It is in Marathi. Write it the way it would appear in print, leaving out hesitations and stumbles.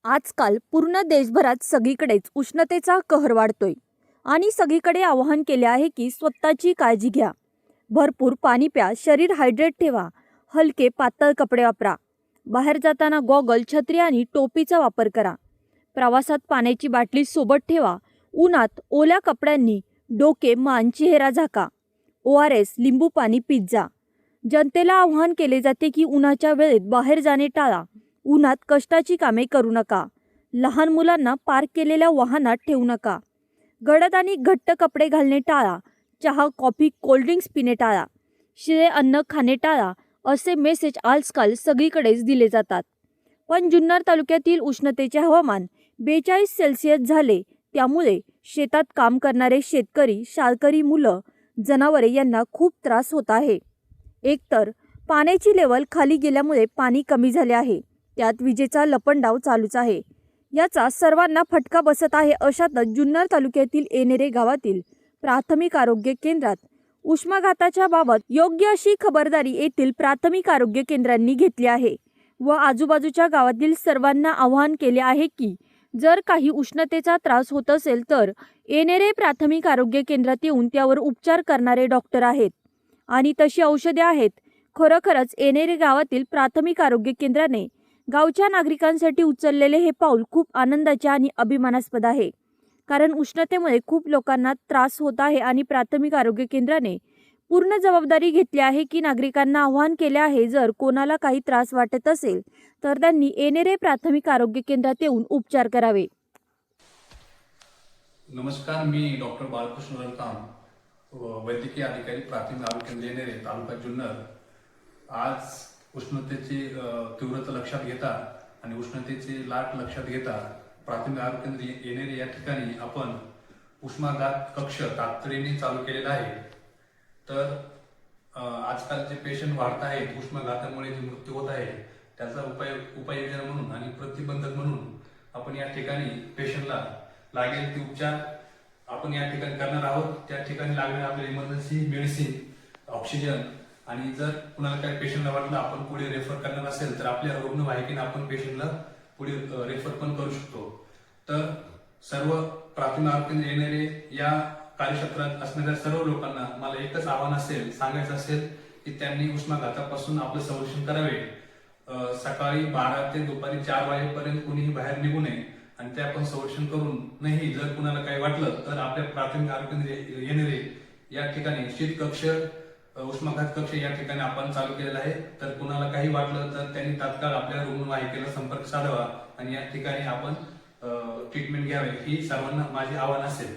आजकाल पूर्ण देशभरात सगळीकडेच उष्णतेचा कहर वाढतोय आणि सगळीकडे आवाहन केले आहे की स्वतःची काळजी घ्या. भरपूर पाणी प्या, शरीर हायड्रेट ठेवा, हलके पातळ कपडे वापरा. बाहेर जाताना गॉगल, छत्री आणि टोपीचा वापर करा. प्रवासात पाण्याची बाटली सोबत ठेवा. उन्हात ओल्या कपड्यांनी डोके, मान, चेहरा झाका. ORS, लिंबू पाणी पीत जा. जनतेला आवाहन केले जाते की उन्हाच्या वेळेत बाहेर जाणे टाळा. उन्हात कष्टाची कामे करू नका. लहान मुलांना पार्क केलेल्या वाहनात ठेवू नका. गडद आणि घट्ट कपडे घालणे टाळा. चहा, कॉफी, कोल्ड्रिंक्स पिणे टाळा. शिळे अन्न खाणे टाळा असे मेसेज आजकाल सगळीकडेच दिले जातात. पण जुन्नर तालुक्यातील उष्णतेचे हवामान 42 सेल्सिअस झाले. त्यामुळे शेतात काम करणारे शेतकरी, शाळकरी मुलं, जनावरे यांना खूप त्रास होत आहे. एकतर पाण्याची लेवल खाली गेल्यामुळे पाणी कमी झाले आहे. त्यात विजेचा लपंडाव चालूच आहे. याचा सर्वांना फटका बसत आहे. अशातच जुन्नर तालुक्यातील येणेरे गावातील प्राथमिक आरोग्य केंद्रात उष्माघाताच्या बाबत योग्य अशी खबरदारी येथील प्राथमिक आरोग्य केंद्रांनी घेतली आहे व आजूबाजूच्या गावातील सर्वांना आवाहन केले आहे की जर काही उष्णतेचा त्रास होत असेल तर येणेरे प्राथमिक आरोग्य केंद्रात येऊन त्यावर उपचार करणारे डॉक्टर आहेत आणि तशी औषधे आहेत. खरोखरच येणेरे गावातील प्राथमिक आरोग्य केंद्राने गावच्या नागरिकांसाठी उचललेले हे पाऊल खूप आनंदाचे आणि अभिमानास्पद आहे. कारण उष्णतेमुळे खूप लोकांना त्रास होत आहे आणि प्राथमिक आरोग्य केंद्राने पूर्ण जबाबदारी घेतली आहे की नागरिकांना आवाहन केले आहे जर कोणाला काही त्रास वाटत असेल तर त्यांनी येणेरे प्राथमिक आरोग्य केंद्रात येऊन उपचार करावे. नमस्कार, मी डॉक्टर बाळकृष्ण रडकाम, वैद्यकीय अधिकारी, प्राथमिक आरोग्य केंद्र येणेरे, तालुका जुन्नर. आज उष्णतेची तीव्रता लक्षात घेता आणि उष्णतेची लाट लक्षात घेता प्राथमिक आरोग्य केंद्र येणेरे या ठिकाणी आपण उष्माघात कक्ष तातडीने चालू केलेला आहे. तर आजकाल जे पेशंट वाढत आहेत, उष्माघातामुळे जे मृत्यू होत आहे त्याचा उपाययोजना म्हणून आणि प्रतिबंधक म्हणून आपण या ठिकाणी पेशंटला लागेल ते उपचार आपण या ठिकाणी करणार आहोत. त्या ठिकाणी लागणारे आपले इमर्जन्सी मेडिसिन, ऑक्सिजन आणि जर कुणाला काही पेशंटला वाटलं आपण पुढे रेफर करणार असेल तर आपल्या रुग्णवाहिकेने आपण पेशंटला पुढे रेफर पण करू शकतो. तर सर्व प्राथमिक आरोग्य केंद्र येणारे या कार्यक्षेत्रात असणाऱ्या सर्व लोकांना मला एकच आव्हान असेल, सांगायचं असेल की त्यांनी उष्माघातापासून आपलं संरक्षण करावे. सकाळी 12 ते दुपारी 4 वाजेपर्यंत कुणीही बाहेर निघू नये आणि ते आपण संरक्षण करून नाही जर कुणाला काही वाटलं तर आपल्या प्राथमिक आरोग्य केंद्र येणारे या ठिकाणी शीत कक्ष, उष्माघात कक्ष या ठिकाणी आपण चालू केलेला आहे. तर कुणाला काही वाटलं तर त्यांनी तात्काळ आपल्या रुग्णवाहिकेला संपर्क साधावा आणि या ठिकाणी आपण ट्रीटमेंट घ्यावे ही सर्वांना माझे आव्हान असेल.